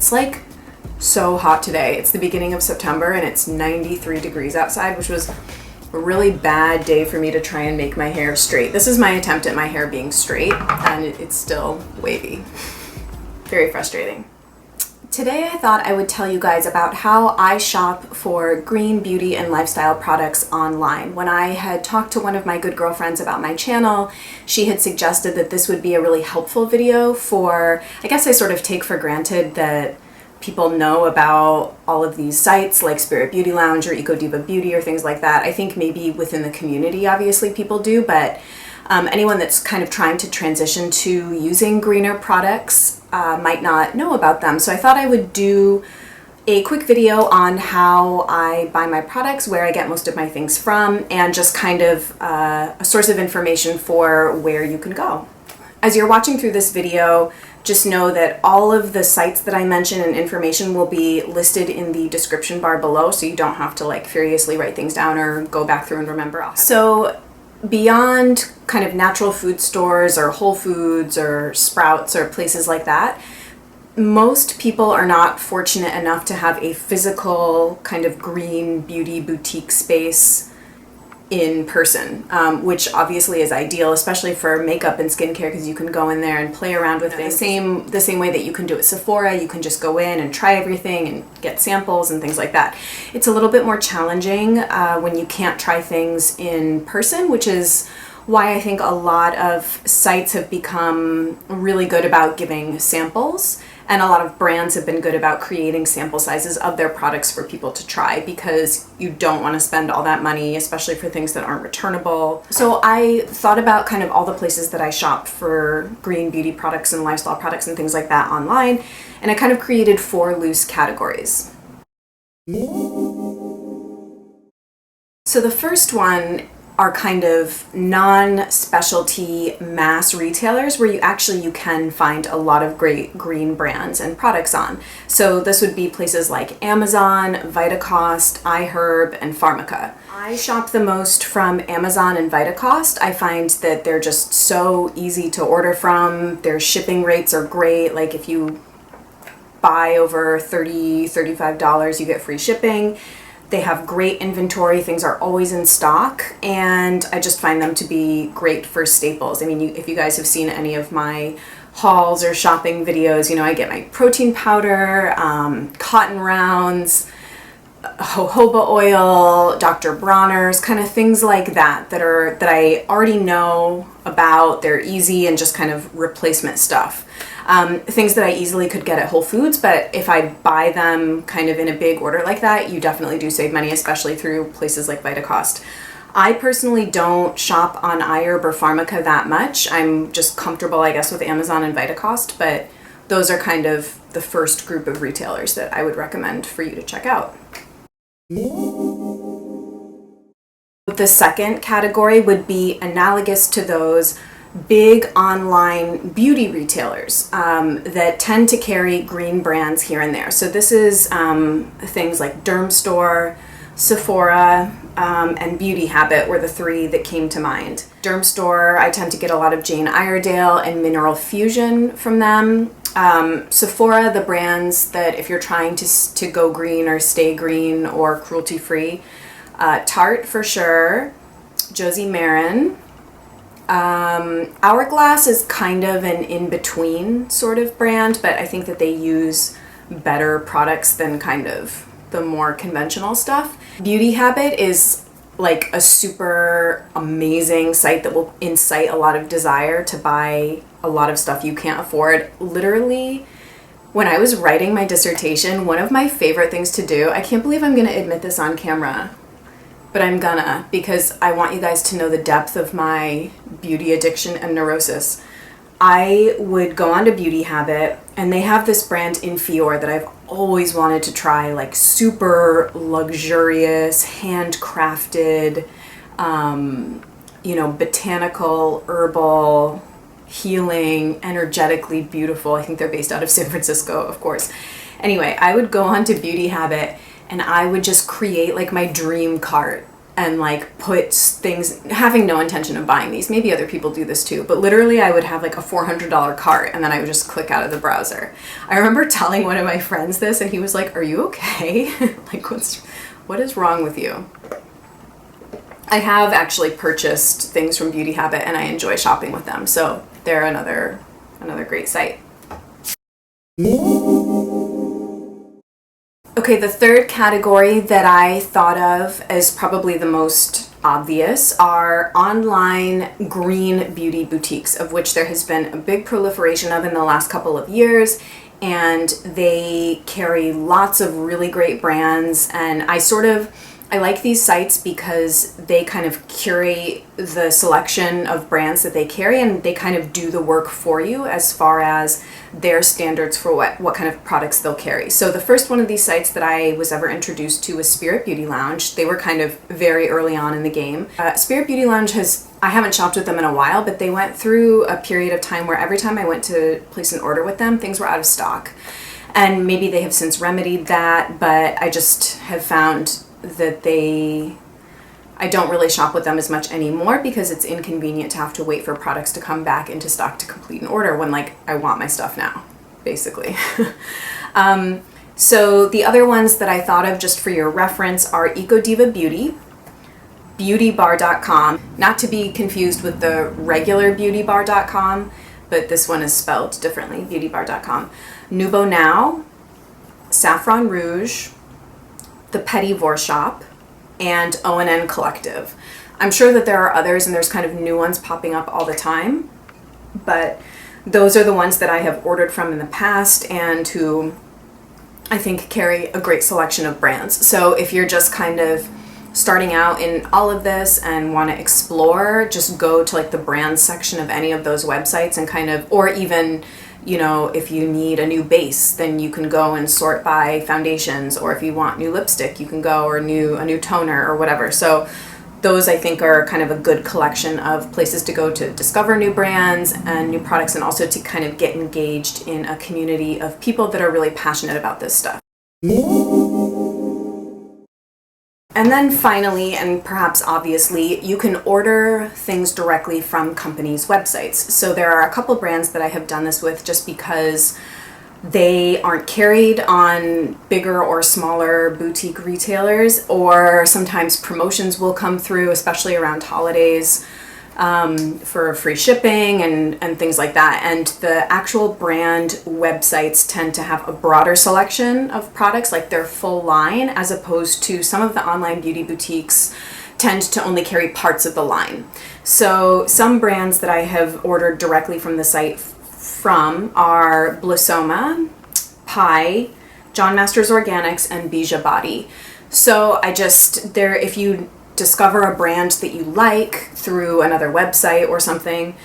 It's like so hot today. It's the beginning of September and it's 93 degrees outside, which was a really bad day for me to try and make my hair straight. This is my attempt at my hair being straight, and it's still wavy. Very frustrating. Today I thought I would tell you guys about how I shop for green beauty and lifestyle products online. When I had talked to one of my good girlfriends about my channel, she had suggested that this would be a really helpful video for, I guess I sort of take for granted that people know about all of these sites like Spirit Beauty Lounge or Eco Diva Beauty or things like that. I think maybe within the community obviously people do, but anyone that's kind of trying to transition to using greener products might not know about them. So I thought I would do a quick video on how I buy my products, where I get most of my things from, and just kind of a source of information for where you can go. As you're watching through this video, just know that all of the sites that I mention and information will be listed in the description bar below, so you don't have to like furiously write things down or go back through and remember. So beyond kind of natural food stores or Whole Foods or Sprouts or places like that, most people are not fortunate enough to have a physical kind of green beauty boutique space in person, which obviously is ideal, especially for makeup and skincare, because you can go in there and play around with things. The same way that you can do at Sephora, you can just go in and try everything and get samples and things like that. It's a little bit more challenging when you can't try things in person, which is why I think a lot of sites have become really good about giving samples. And a lot of brands have been good about creating sample sizes of their products for people to try, because you don't want to spend all that money, especially for things that aren't returnable. So I thought about kind of all the places that I shop for green beauty products and lifestyle products and things like that online, and I kind of created 4 loose categories. So the first one are kind of non-specialty mass retailers where you can find a lot of great green brands and products on. So this would be places like Amazon, Vitacost, iHerb, and Pharmaca. I shop the most from Amazon and Vitacost. I find that they're just so easy to order from. Their shipping rates are great. Like if you buy over $30, $35, you get free shipping. They have great inventory, things are always in stock, and I just find them to be great for staples. I mean, if you guys have seen any of my hauls or shopping videos, you know, I get my protein powder, cotton rounds, jojoba oil, Dr. Bronner's, kind of things like that that I already know about. They're easy and just kind of replacement stuff. Things that I easily could get at Whole Foods, but if I buy them kind of in a big order like that, you definitely do save money, especially through places like Vitacost. I personally don't shop on iHerb or Pharmaca that much. I'm just comfortable, I guess, with Amazon and Vitacost, but those are kind of the first group of retailers that I would recommend for you to check out. The second category would be analogous to those big online beauty retailers that tend to carry green brands here and there. So this is things like Dermstore, Sephora, and Beauty Habit were the 3 that came to mind. Dermstore, I tend to get a lot of Jane Iredale and Mineral Fusion from them. Sephora, the brands that if you're trying to go green or stay green or cruelty-free, Tarte for sure, Josie Maran. Hourglass is kind of an in-between sort of brand, but I think that they use better products than kind of the more conventional stuff. Beauty Habit is like a super amazing site that will incite a lot of desire to buy a lot of stuff you can't afford. Literally, when I was writing my dissertation, one of my favorite things to do, I can't believe I'm going to admit this on camera, but I'm gonna, because I want you guys to know the depth of my beauty addiction and neurosis. I would go onto Beauty Habit, and they have this brand Infior that I've always wanted to try, like super luxurious, handcrafted, you know, botanical, herbal, healing, energetically beautiful. I think they're based out of San Francisco, of course. Anyway, I would go onto Beauty Habit and I would just create like my dream cart. and like put things, having no intention of buying these. Maybe other people do this too, but literally I would have like a $400 cart and then I would just click out of the browser. I remember telling one of my friends this and he was like, "Are you okay?" Like, what is wrong with you? I have actually purchased things from Beauty Habit and I enjoy shopping with them. So they're another great site. Okay, the third category that I thought of as probably the most obvious are online green beauty boutiques, of which there has been a big proliferation of in the last couple of years, and they carry lots of really great brands. And I like these sites because they kind of curate the selection of brands that they carry, and they kind of do the work for you as far as their standards for what kind of products they'll carry. So the first one of these sites that I was ever introduced to was Spirit Beauty Lounge. They were kind of very early on in the game. Spirit Beauty Lounge I haven't shopped with them in a while, but they went through a period of time where every time I went to place an order with them, things were out of stock. And maybe they have since remedied that, but I just have found that I don't really shop with them as much anymore because it's inconvenient to have to wait for products to come back into stock to complete an order when like I want my stuff now, basically. So the other ones that I thought of just for your reference are Eco Diva Beauty, beautybar.com, not to be confused with the regular beautybar.com, but this one is spelled differently, beautybar.com, Nubo Now, Saffron Rouge, The Petit Vor Shop, and O&N Collective. I'm sure that there are others and there's kind of new ones popping up all the time, but those are the ones that I have ordered from in the past and who I think carry a great selection of brands. So if you're just kind of starting out in all of this and want to explore, just go to like the brands section of any of those websites and kind of, or even, you know, if you need a new base, then you can go and sort by foundations, or if you want new lipstick, you can go, or a new toner or whatever. So those I think are kind of a good collection of places to go to discover new brands and new products, and also to kind of get engaged in a community of people that are really passionate about this stuff. And then finally, and perhaps obviously, you can order things directly from companies' websites. So there are a couple brands that I have done this with just because they aren't carried on bigger or smaller boutique retailers, or sometimes promotions will come through, especially around holidays, for free shipping and things like that. And the actual brand websites tend to have a broader selection of products, like their full line, as opposed to some of the online beauty boutiques tend to only carry parts of the line. So some brands that I have ordered directly from the site from are Blissoma, Pi, John Masters Organics, and Bija Body. So if you discover a brand that you like through another website or something,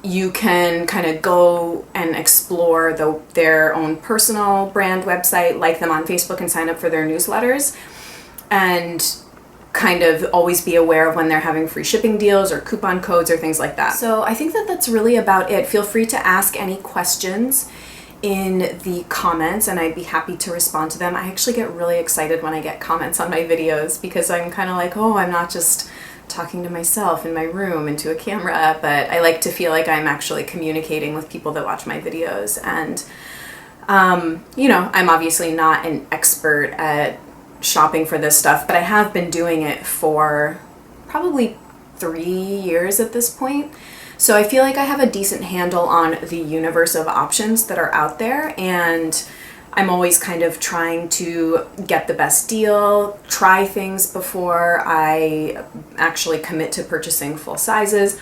you can kind of go and explore their own personal brand website, like them on Facebook, and sign up for their newsletters, and kind of always be aware of when they're having free shipping deals or coupon codes or things like that. So I think that that's really about it. Feel free to ask any questions in the comments and I'd be happy to respond to them. I actually get really excited when I get comments on my videos because I'm kind of like, oh, I'm not just talking to myself in my room into a camera, but I like to feel like I'm actually communicating with people that watch my videos. And, you know, I'm obviously not an expert at shopping for this stuff, but I have been doing it for probably 3 years at this point. So I feel like I have a decent handle on the universe of options that are out there, and I'm always kind of trying to get the best deal, try things before I actually commit to purchasing full sizes.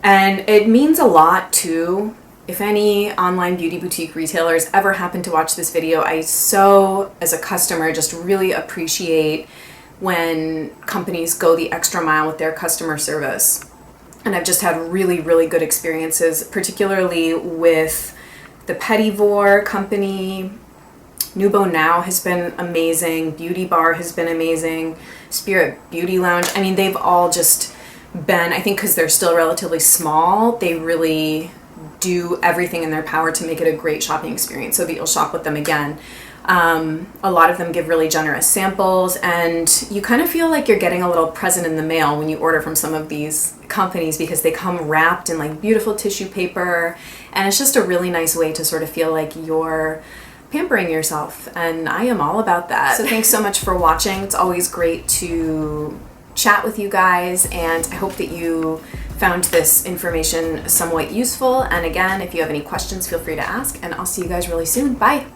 And it means a lot too. If any online beauty boutique retailers ever happen to watch this video, I as a customer, just really appreciate when companies go the extra mile with their customer service. And I've just had really, really good experiences, particularly with the Petit Vor company. Nubo Now has been amazing. Beauty Bar has been amazing. Spirit Beauty Lounge. I mean, they've all just been, I think because they're still relatively small, they really do everything in their power to make it a great shopping experience so that you'll shop with them again. A lot of them give really generous samples, and you kind of feel like you're getting a little present in the mail when you order from some of these companies, because they come wrapped in like beautiful tissue paper, and it's just a really nice way to sort of feel like you're pampering yourself, and I am all about that. So thanks so much for watching. It's always great to chat with you guys, and I hope that you found this information somewhat useful. And again, if you have any questions, feel free to ask, and I'll see you guys really soon. Bye.